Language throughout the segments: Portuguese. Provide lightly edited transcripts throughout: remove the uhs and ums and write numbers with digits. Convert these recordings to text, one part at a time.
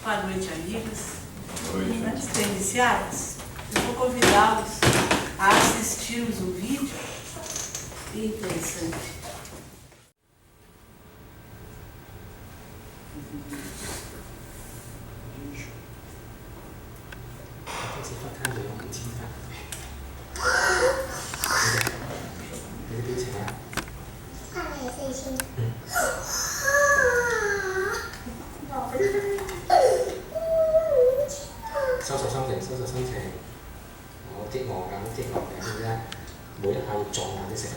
Boa noite, amigos. Boa noite. Antes de iniciarmos, eu vou convidá-los a assistirmos um vídeo interessante.收拾心情，收拾心情。我激我㗎，激我嘅咁啫。每一下要撞下啲石頭。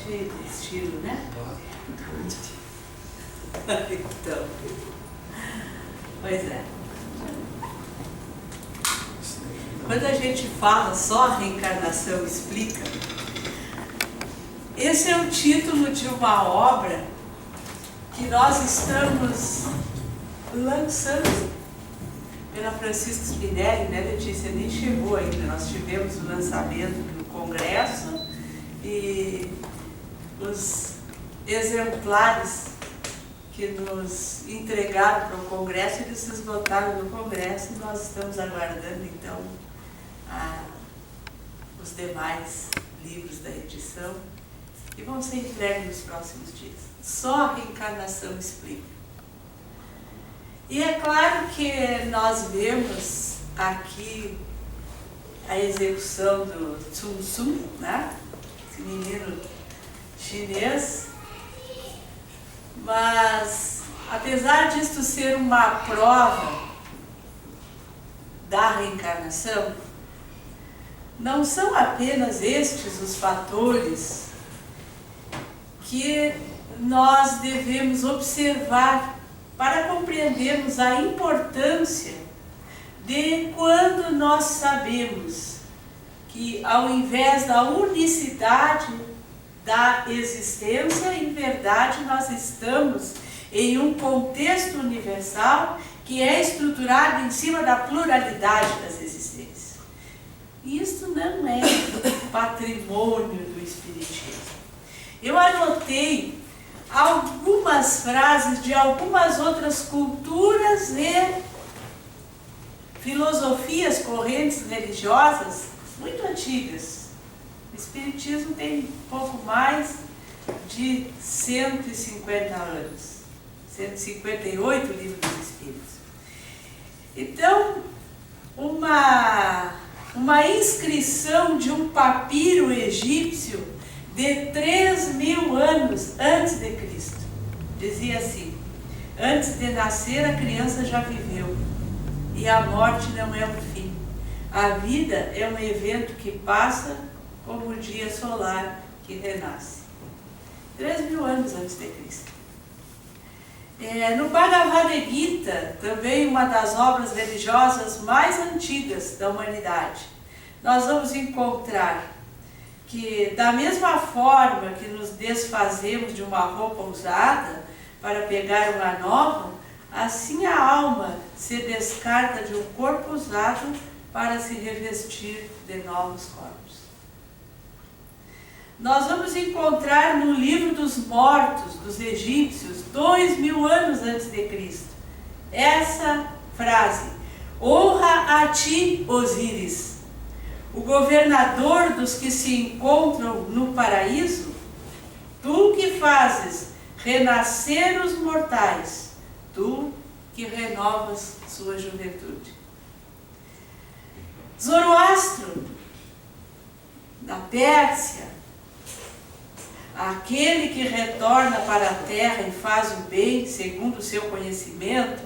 Cheio de estilo, né? Então, pois é. Quando a gente fala só a reencarnação explica, esse é o título de uma obra que nós estamos lançando pela Francisco Spinelli, né, Letícia? Nem chegou ainda, nós tivemos o lançamento no congresso e os exemplares que nos entregaram para o congresso, eles se esgotaram no congresso e nós estamos aguardando então os demais livros da edição e vão ser entregues nos próximos dias. Só a reencarnação explica. E é claro que nós vemos aqui a execução do Sun Tzu, né? Esse menino chinês, mas apesar disto ser uma prova da reencarnação, não são apenas estes os fatores que nós devemos observar para compreendermos a importância de quando nós sabemos que, ao invés da unicidade da existência, em verdade nós estamos em um contexto universal que é estruturado em cima da pluralidade das existências. Isso não é patrimônio do Espiritismo. Eu anotei algumas frases de algumas outras culturas e filosofias, correntes religiosas muito antigas. O Espiritismo tem pouco mais de 150 anos, 158 livros dos Espíritos. Então, uma inscrição de um papiro egípcio de 3.000 anos antes de Cristo dizia assim: antes de nascer a criança já viveu, e a morte não é o fim. A vida é um evento que passa como o dia solar que renasce. 3.000 anos antes de Cristo. No Bhagavad Gita, também uma das obras religiosas mais antigas da humanidade, nós vamos encontrar que, da mesma forma que nos desfazemos de uma roupa usada para pegar uma nova, assim a alma se descarta de um corpo usado para se revestir de novos corpos. Nós vamos encontrar no livro dos mortos dos egípcios, 2.000 anos antes de Cristo, essa frase: honra a ti, Osíris, o governador dos que se encontram no paraíso, tu que fazes renascer os mortais, tu que renovas sua juventude. Zoroastro, na Pérsia, aquele que retorna para a terra e faz o bem segundo o seu conhecimento,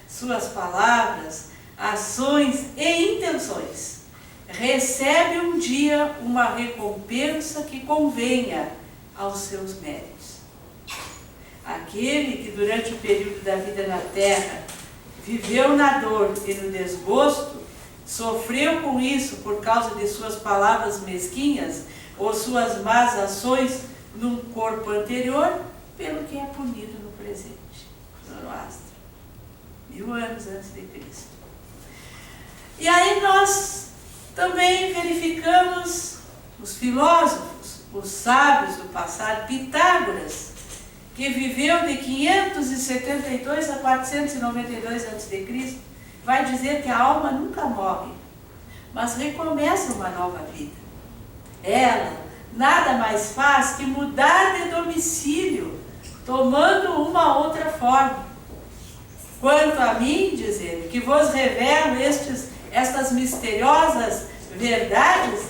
suas palavras, ações e intenções, recebe um dia uma recompensa que convenha aos seus méritos. Aquele que durante o período da vida na terra viveu na dor e no desgosto, sofreu com isso por causa de suas palavras mesquinhas ou suas más ações num corpo anterior, pelo que é punido no presente. Zoroastro, 1000 anos antes de Cristo. E aí nós também verificamos os filósofos, os sábios do passado. Pitágoras, que viveu de 572 a 492 a.C., vai dizer que a alma nunca morre, mas recomeça uma nova vida. Ela nada mais faz que mudar de domicílio, tomando uma outra forma. Quanto a mim, diz ele, que vos revelo estas misteriosas verdades,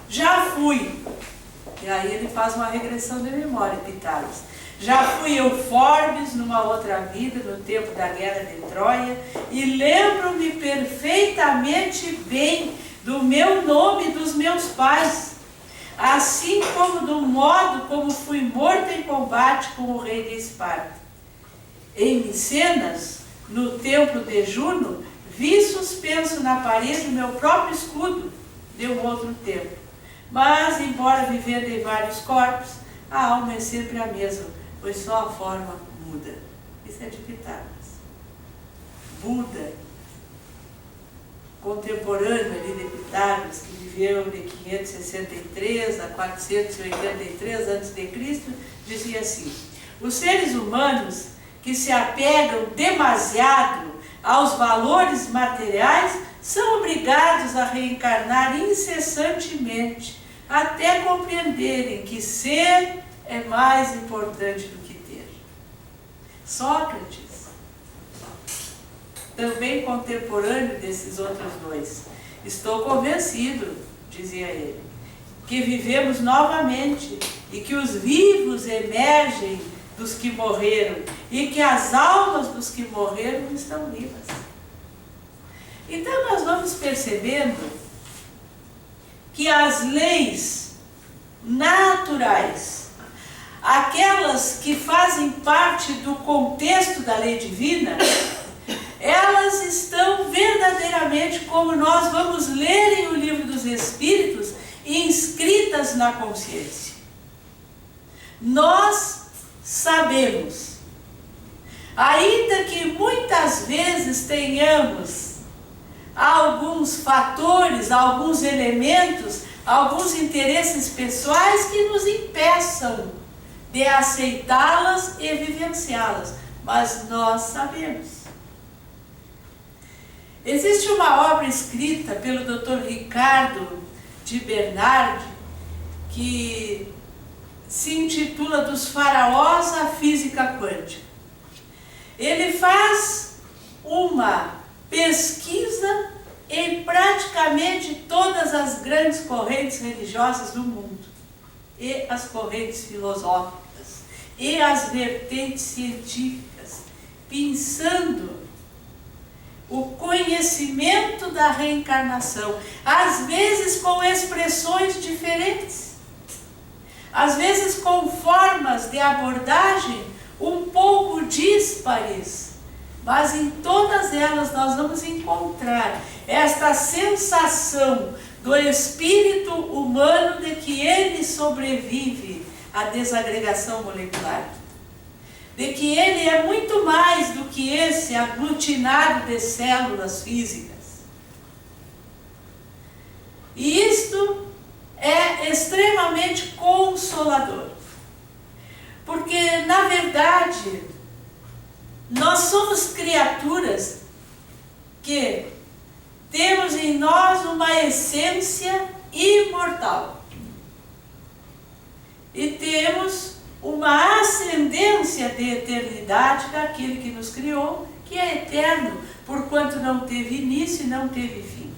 já fui. E aí ele faz uma regressão de memória, Pitágoras. Já fui Eufórbes numa outra vida, no tempo da guerra de Troia, e lembro-me perfeitamente bem do meu nome e dos meus pais, assim como do modo como fui morto em combate com o rei de Esparta. Em Micenas, no templo de Juno, vi suspenso na parede o meu próprio escudo de um outro tempo. Mas, embora vivendo em vários corpos, a alma é sempre a mesma, pois só a forma muda. Isso é de Pitágoras. Buda, contemporâneo ali de Pitágoras, que viveu de 563 a 483 a.C., dizia assim: os seres humanos que se apegam demasiado aos valores materiais são obrigados a reencarnar incessantemente, até compreenderem que ser é mais importante do que ter. Sócrates, também contemporâneo desses outros dois: estou convencido, dizia ele, que vivemos novamente e que os vivos emergem dos que morreram e que as almas dos que morreram estão vivas. Então nós vamos percebendo que as leis naturais, aquelas que fazem parte do contexto da lei divina, elas estão verdadeiramente, como nós vamos ler em O Livro dos Espíritos, inscritas na consciência. Nós sabemos, ainda que muitas vezes tenhamos alguns fatores, alguns elementos, alguns interesses pessoais que nos impeçam de aceitá-las e vivenciá-las, mas nós sabemos. Existe uma obra escrita pelo Dr. Ricardo de Bernard que se intitula Dos Faraós à Física Quântica. Ele faz uma pesquisa em praticamente todas as grandes correntes religiosas do mundo, e as correntes filosóficas, e as vertentes científicas, pensando o conhecimento da reencarnação, às vezes com expressões diferentes, às vezes com formas de abordagem um pouco díspares, mas em todas elas nós vamos encontrar esta sensação do espírito humano de que ele sobrevive à desagregação molecular, de que ele é muito mais do que esse aglutinado de células físicas. E isto é extremamente consolador, porque, na verdade, nós somos criaturas que temos em nós uma essência imortal. E temos uma ascendência de eternidade daquele que nos criou, que é eterno, porquanto não teve início e não teve fim.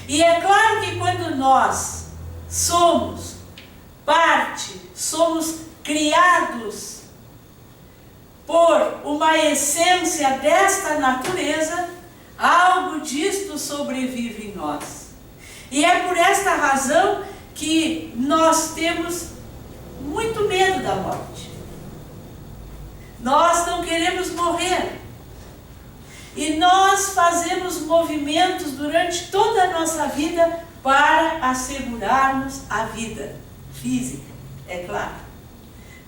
E é claro que quando nós somos parte, somos criados por uma essência desta natureza, algo disto sobrevive em nós. E é por esta razão que nós temos muito medo da morte. Nós não queremos morrer. E nós fazemos movimentos durante toda a nossa vida para assegurarmos a vida física, é claro.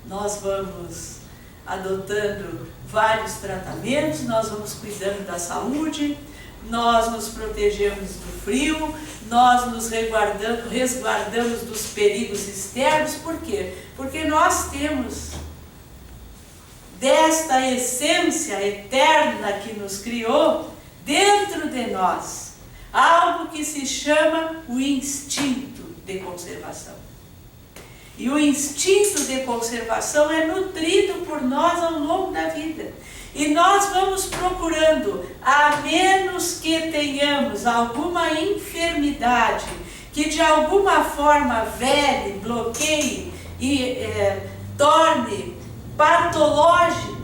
Nós vamos adotando vários tratamentos, nós vamos cuidando da saúde, nós nos protegemos do frio, nós nos resguardamos dos perigos externos. Por quê? Porque nós temos desta essência eterna que nos criou dentro de nós algo que se chama o instinto de conservação. E o instinto de conservação é nutrido por nós ao longo da vida. E nós vamos procurando, a menos que tenhamos alguma enfermidade que de alguma forma vele, bloqueie e torne patológico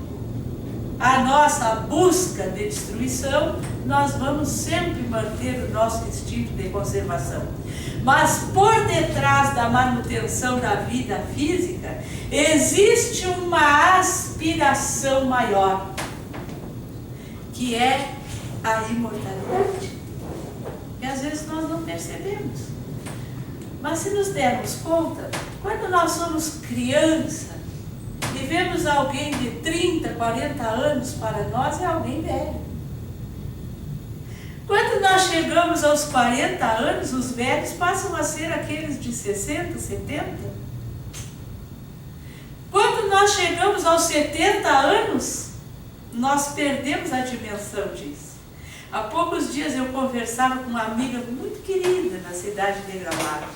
a nossa busca de destruição, nós vamos sempre manter o nosso instinto de conservação. Mas por detrás da manutenção da vida física, existe uma aspiração maior, que é a imortalidade. E às vezes nós não percebemos. Mas se nos dermos conta, quando nós somos criança, e vemos alguém de 30, 40 anos, para nós é alguém velho. Quando nós chegamos aos 40 anos, os velhos passam a ser aqueles de 60, 70. Quando nós chegamos aos 70 anos, nós perdemos a dimensão disso. Há poucos dias eu conversava com uma amiga muito querida na cidade de Gramado.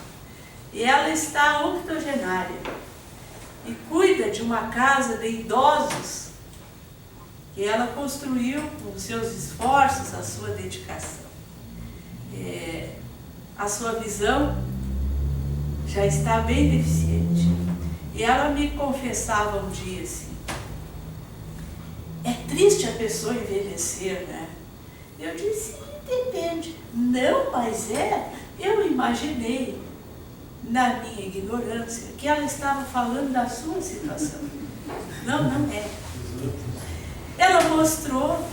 E ela está octogenária e cuida de uma casa de idosos que ela construiu com os seus esforços, a sua dedicação. A sua visão já está bem deficiente. E ela me confessava um dia assim: é triste a pessoa envelhecer, né? Eu disse: depende. Não, mas eu imaginei, na minha ignorância, que ela estava falando da sua situação. Não, não é. Ela mostrou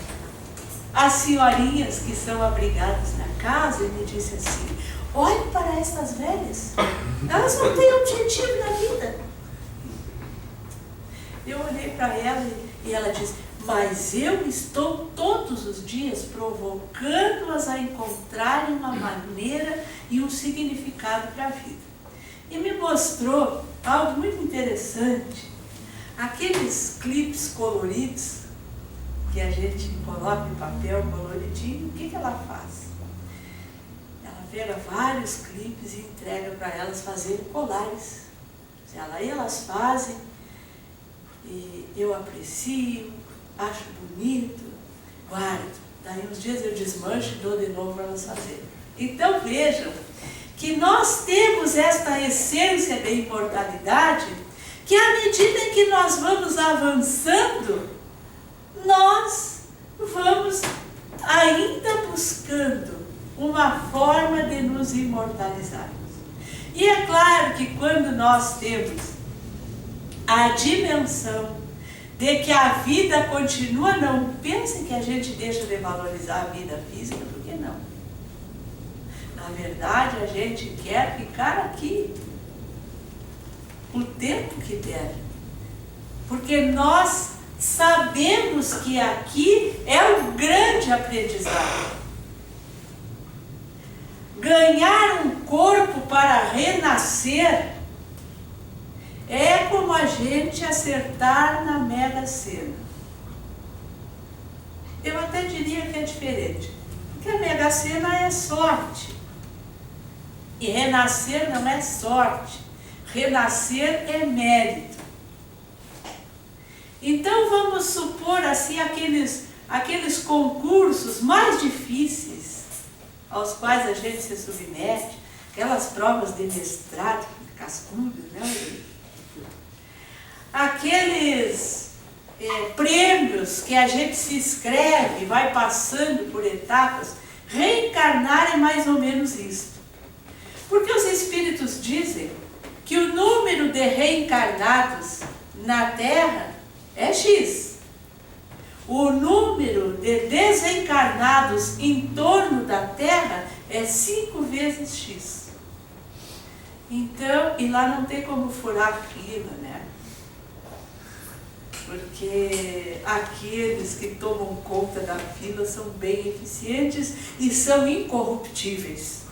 as senhorinhas que são abrigadas na casa e me disse assim: olhe para estas velhas, elas não têm objetivo na vida. Eu olhei para ela e ela disse: mas eu estou todos os dias provocando-as a encontrarem uma maneira e um significado para a vida. E me mostrou algo muito interessante. Aqueles clipes coloridos que a gente coloca em papel coloridinho, o que ela faz? Ela pega vários clipes e entrega para elas fazerem colares. Aí elas fazem e eu aprecio, acho bonito, guardo. Daí uns dias eu desmancho e dou de novo para elas fazerem. Então vejam que nós temos esta essência de imortalidade, que à medida que nós vamos avançando, nós vamos ainda buscando uma forma de nos imortalizarmos. E é claro que quando nós temos a dimensão de que a vida continua, não pensem que a gente deixa de valorizar a vida física, porque não. Na verdade, a gente quer ficar aqui o tempo que der, porque nós sabemos que aqui é o grande aprendizado. Ganhar um corpo para renascer é como a gente acertar na Mega Sena. Eu até diria que é diferente, Que a Mega Sena é sorte. E renascer não é sorte. Renascer é mérito. Então vamos supor assim aqueles concursos mais difíceis aos quais a gente se submete, aquelas provas de mestrado, cascudo, né? Aqueles prêmios que a gente se inscreve, vai passando por etapas. Reencarnar é mais ou menos isso. Porque os espíritos dizem que o número de reencarnados na Terra é X. O número de desencarnados em torno da Terra é 5 vezes X. Então, e lá não tem como furar fila, né? Porque aqueles que tomam conta da fila são bem eficientes e são incorruptíveis.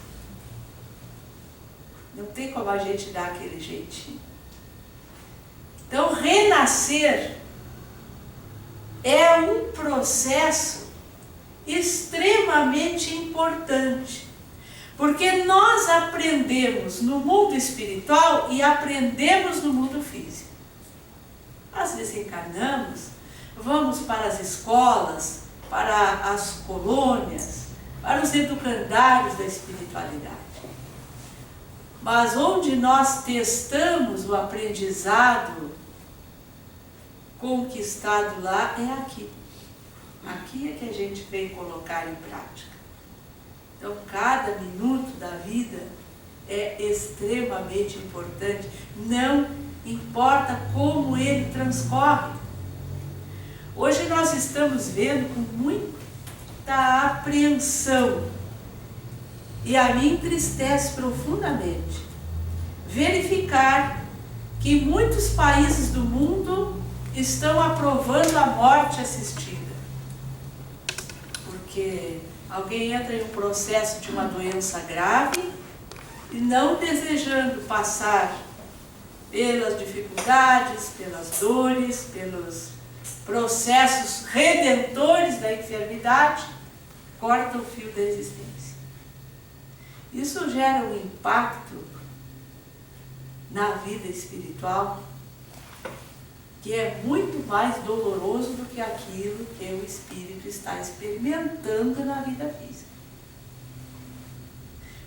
Não tem como a gente dar aquele jeitinho. Então, renascer é um processo extremamente importante, porque nós aprendemos no mundo espiritual e aprendemos no mundo físico. Nós desencarnamos, vamos para as escolas, para as colônias, para os educandários da espiritualidade. Mas onde nós testamos o aprendizado conquistado lá é aqui. Aqui é que a gente vem colocar em prática. Então, cada minuto da vida é extremamente importante. Não importa como ele transcorre. Hoje nós estamos vendo com muita apreensão, e a mim entristece profundamente, verificar que muitos países do mundo estão aprovando a morte assistida. Porque alguém entra em um processo de uma doença grave e não desejando passar pelas dificuldades, pelas dores, pelos processos redentores da enfermidade, corta o fio da existência. Isso gera um impacto na vida espiritual que é muito mais doloroso do que aquilo que o espírito está experimentando na vida física.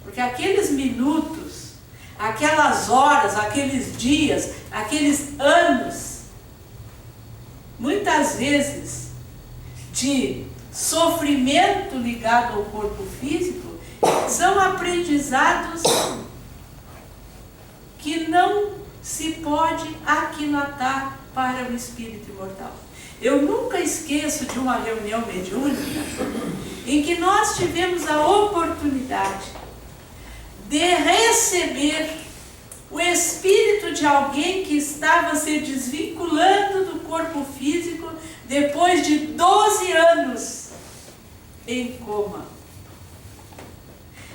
Porque aqueles minutos, aquelas horas, aqueles dias, aqueles anos, muitas vezes de sofrimento ligado ao corpo físico, são aprendizados que não se pode aquilatar para o espírito imortal. Eu nunca esqueço de uma reunião mediúnica em que nós tivemos a oportunidade de receber o espírito de alguém que estava se desvinculando do corpo físico depois de 12 anos em coma.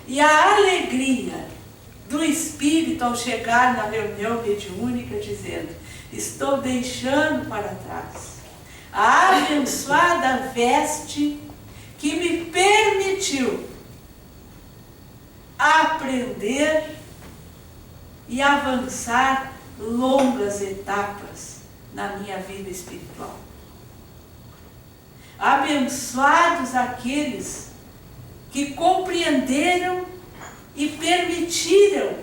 E a alegria do espírito ao chegar na reunião mediúnica dizendo: estou deixando para trás a abençoada veste que me permitiu aprender e avançar longas etapas na minha vida espiritual. Abençoados aqueles que compreenderam e permitiram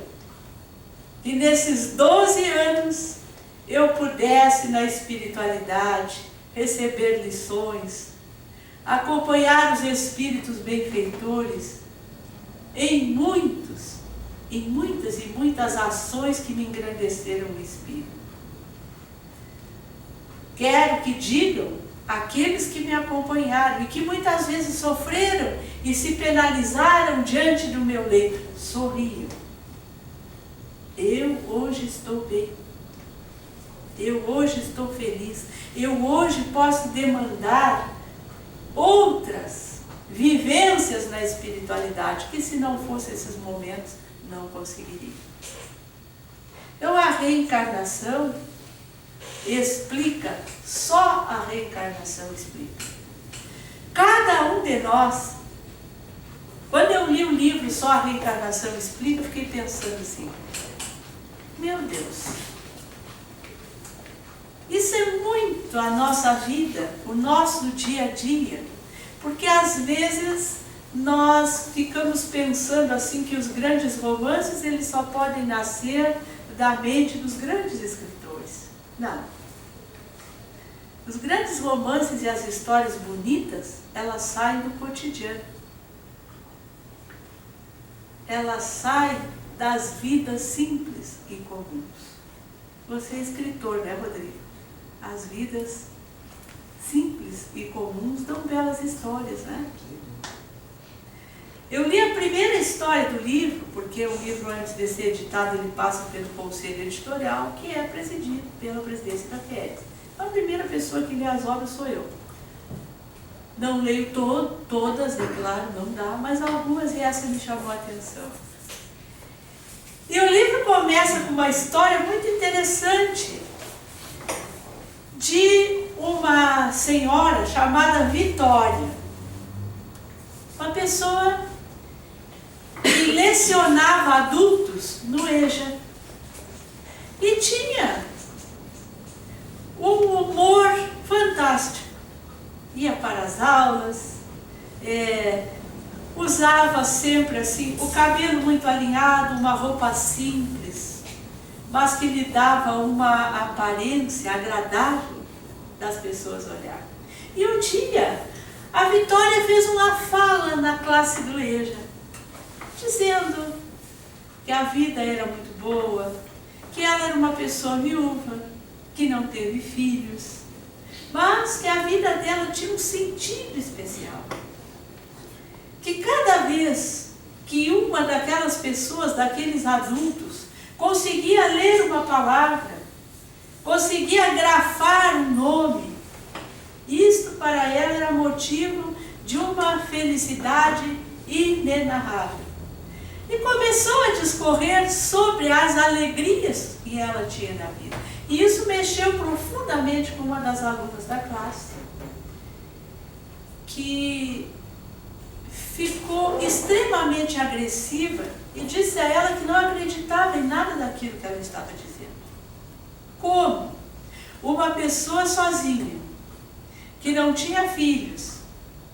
que nesses 12 anos eu pudesse na espiritualidade receber lições, acompanhar os espíritos benfeitores em muitas e muitas ações que me engrandeceram o espírito. Quero que digam aqueles que me acompanharam e que muitas vezes sofreram e se penalizaram diante do meu leito, sorriam. Eu hoje estou bem. Eu hoje estou feliz. Eu hoje posso demandar outras vivências na espiritualidade, que se não fossem esses momentos, não conseguiria. Então a reencarnação explica, só a reencarnação explica. Cada um de nós Quando eu li o livro Só a Reencarnação Explica, eu fiquei pensando assim, meu Deus, isso é muito a nossa vida, o nosso dia a dia, porque às vezes nós ficamos pensando assim que os grandes romances eles só podem nascer da mente dos grandes escritores. Não. Os grandes romances e as histórias bonitas, elas saem do cotidiano. Elas saem das vidas simples e comuns. Você é escritor, né, Rodrigo? As vidas simples e comuns dão belas histórias, né? Eu li a primeira história do livro, porque o livro, antes de ser editado, ele passa pelo conselho editorial, que é presidido pela presidência da FIES. A primeira pessoa que lê as obras sou eu. Não leio todas, é claro, não dá, mas algumas, e essa me chamou a atenção. E o livro começa com uma história muito interessante de uma senhora chamada Vitória. Uma pessoa que lecionava adultos no EJA. E tinha um humor fantástico. Ia para as aulas, usava sempre assim, o cabelo muito alinhado, uma roupa simples, mas que lhe dava uma aparência agradável das pessoas olharem. E um dia, a Vitória fez uma fala na classe do EJA, dizendo que a vida era muito boa, que ela era uma pessoa viúva, que não teve filhos, mas que a vida dela tinha um sentido especial. Que cada vez que uma daquelas pessoas, daqueles adultos, conseguia ler uma palavra, conseguia grafar um nome, isto para ela era motivo de uma felicidade inenarrável. E começou a discorrer sobre as alegrias que ela tinha na vida. E isso mexeu profundamente com uma das alunas da classe, que ficou extremamente agressiva e disse a ela que não acreditava em nada daquilo que ela estava dizendo. Como uma pessoa sozinha, que não tinha filhos,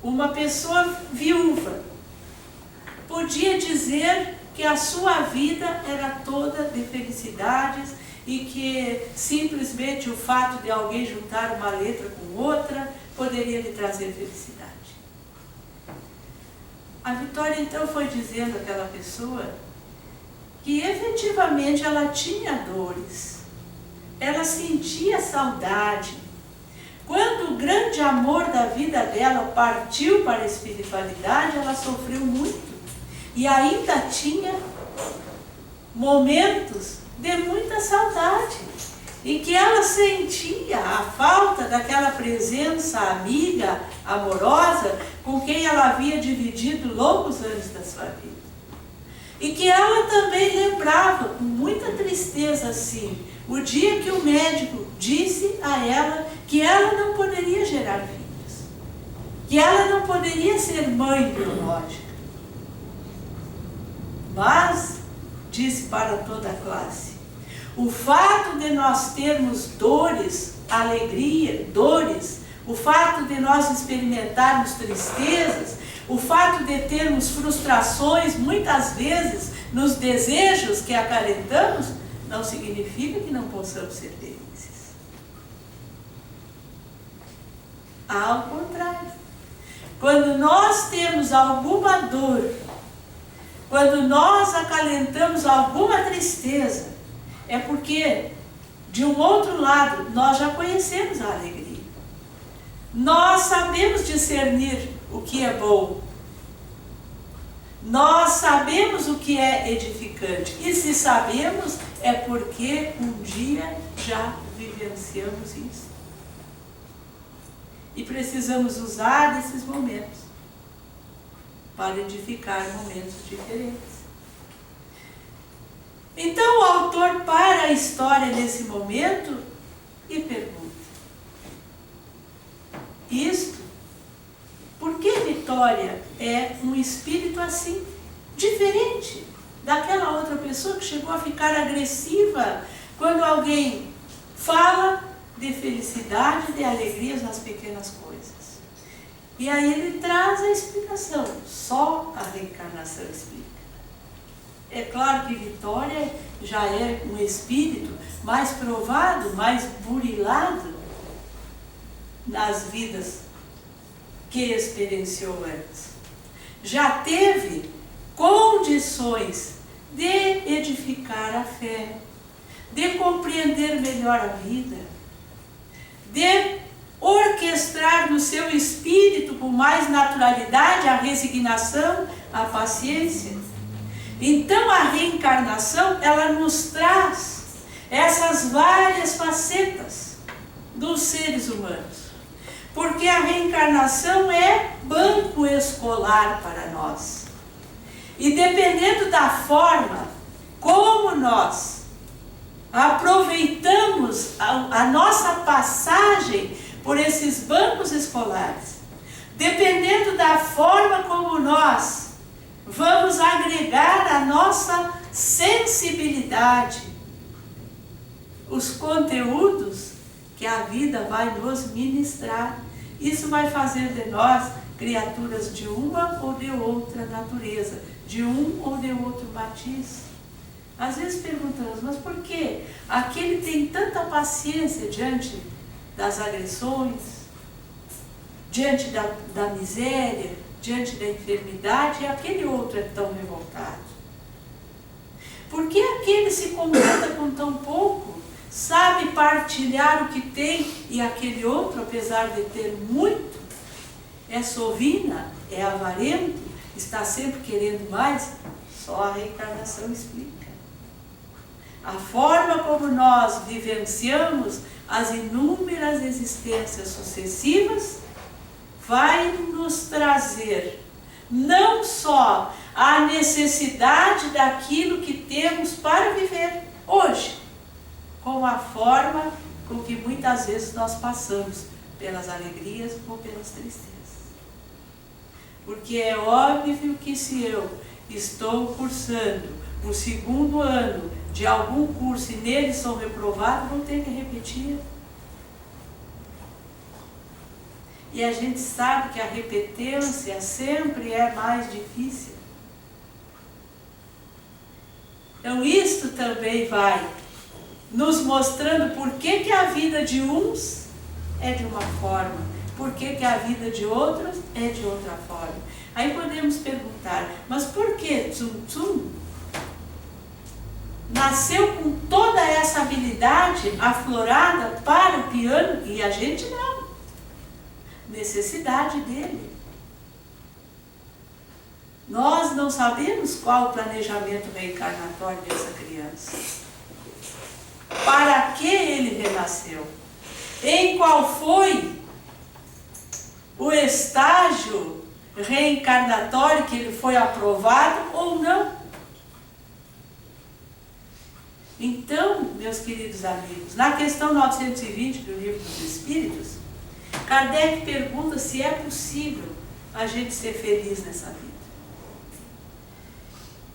uma pessoa viúva, podia dizer que a sua vida era toda de felicidades e que simplesmente o fato de alguém juntar uma letra com outra poderia lhe trazer felicidade. A Vitória então foi dizendo àquela pessoa que efetivamente ela tinha dores, ela sentia saudade. Quando o grande amor da vida dela partiu para a espiritualidade, ela sofreu muito. E ainda tinha momentos de muita saudade, em que ela sentia a falta daquela presença amiga, amorosa, com quem ela havia dividido longos anos da sua vida. E que ela também lembrava, com muita tristeza assim, o dia que o médico disse a ela que ela não poderia gerar filhos, que ela não poderia ser mãe biológica. Mas, disse para toda a classe, o fato de nós termos dores, alegria, dores, o fato de nós experimentarmos tristezas, o fato de termos frustrações, muitas vezes, nos desejos que acalentamos, não significa que não possamos ser felizes. Ao contrário, quando nós temos alguma dor, quando nós acalentamos alguma tristeza, é porque, de um outro lado, nós já conhecemos a alegria. Nós sabemos discernir o que é bom. Nós sabemos o que é edificante. E se sabemos, é porque um dia já vivenciamos isso. E precisamos usar esses momentos para edificar momentos diferentes. Então o autor para a história nesse momento e pergunta: isto, por que Vitória é um espírito assim, diferente daquela outra pessoa que chegou a ficar agressiva quando alguém fala de felicidade, de alegrias nas pequenas coisas. E aí ele traz a explicação, só a reencarnação explica. É claro que Vitória já é um espírito mais provado, mais burilado nas vidas que experienciou antes. Já teve condições de edificar a fé, de compreender melhor a vida, de orquestrar no seu espírito com mais naturalidade a resignação, a paciência. Então a reencarnação, ela nos traz essas várias facetas dos seres humanos. Porque a reencarnação é banco escolar para nós. E dependendo da forma como nós aproveitamos a nossa passagem por esses bancos escolares, dependendo da forma como nós vamos agregar a nossa sensibilidade, os conteúdos que a vida vai nos ministrar, isso vai fazer de nós criaturas de uma ou de outra natureza, de um ou de outro matiz. Às vezes perguntamos, mas por que aquele tem tanta paciência diante das agressões, diante da miséria, diante da enfermidade, e aquele outro é tão revoltado? Por que aquele se contenta com tão pouco, sabe partilhar o que tem, e aquele outro, apesar de ter muito, é sovina, é avarento, está sempre querendo mais? Só a reencarnação explica. A forma como nós vivenciamos as inúmeras existências sucessivas vai nos trazer não só a necessidade daquilo que temos para viver hoje, como a forma com que muitas vezes nós passamos pelas alegrias ou pelas tristezas. Porque é óbvio que se eu estou cursando o segundo ano de algum curso e nele sou reprovado, vou ter que repetir. E a gente sabe que a repetência sempre é mais difícil. Então isto também vai nos mostrando por que a vida de uns é de uma forma, por que a vida de outros é de outra forma. Aí podemos perguntar, mas por que Tsum Tsum nasceu com toda essa habilidade aflorada para o piano e a gente não? Necessidade dele. Nós não sabemos qual o planejamento reencarnatório dessa criança. Para que ele renasceu? Em qual foi o estágio reencarnatório que ele foi aprovado ou não? Então, meus queridos amigos, na questão 920 do Livro dos Espíritos, Kardec pergunta se é possível a gente ser feliz nessa vida.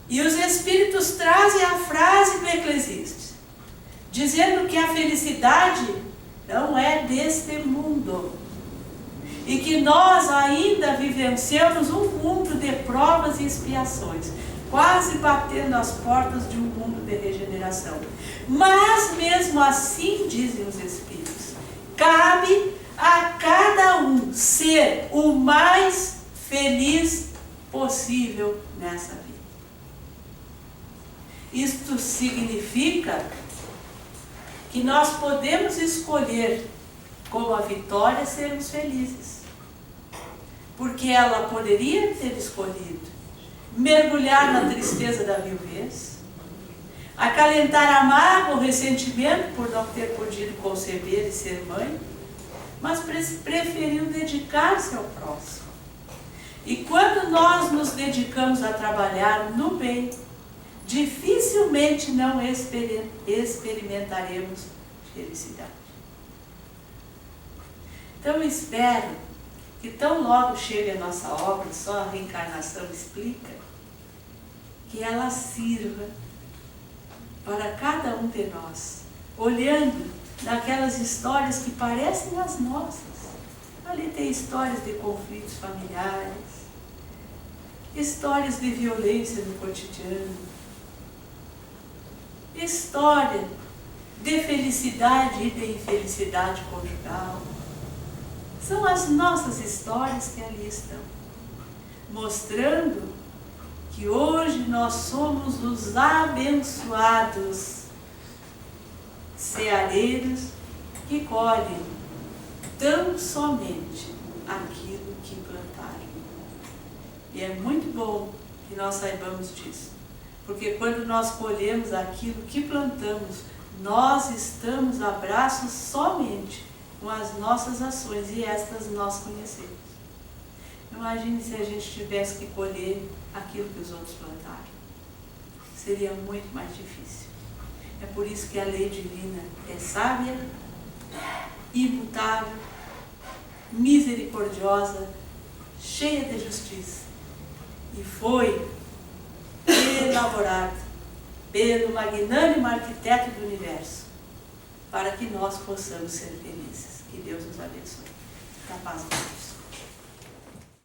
E os Espíritos trazem a frase do Eclesiastes, dizendo que a felicidade não é deste mundo. E que nós ainda vivenciamos um mundo de provas e expiações, quase batendo as portas de um mundo de regeneração. Mas mesmo assim, dizem os Espíritos, cabe a cada um ser o mais feliz possível nessa vida. Isto significa que nós podemos escolher, como a Vitória, sermos felizes. Porque ela poderia ter escolhido mergulhar na tristeza da viuvez, acalentar a mágoa, o ressentimento por não ter podido conceber e ser mãe, mas preferiu dedicar-se ao próximo. E quando nós nos dedicamos a trabalhar no bem, dificilmente não experimentaremos felicidade. Então espero que tão logo chega a nossa obra, só a reencarnação explica, que ela sirva para cada um de nós, olhando naquelas histórias que parecem as nossas. Ali tem histórias de conflitos familiares, histórias de violência no cotidiano, história de felicidade e de infelicidade conjugal. São as nossas histórias que ali estão, mostrando que hoje nós somos os abençoados ceareiros que colhem tão somente aquilo que plantaram. E é muito bom que nós saibamos disso, porque quando nós colhemos aquilo que plantamos, nós estamos a braços somente com as nossas ações, e estas nós conhecemos. Imagine se a gente tivesse que colher aquilo que os outros plantaram. Seria muito mais difícil. É por isso que a lei divina é sábia, imutável, misericordiosa, cheia de justiça. E foi elaborada pelo magnânimo arquiteto do universo, para que nós possamos ser felizes. Que Deus nos abençoe. Da paz de Deus.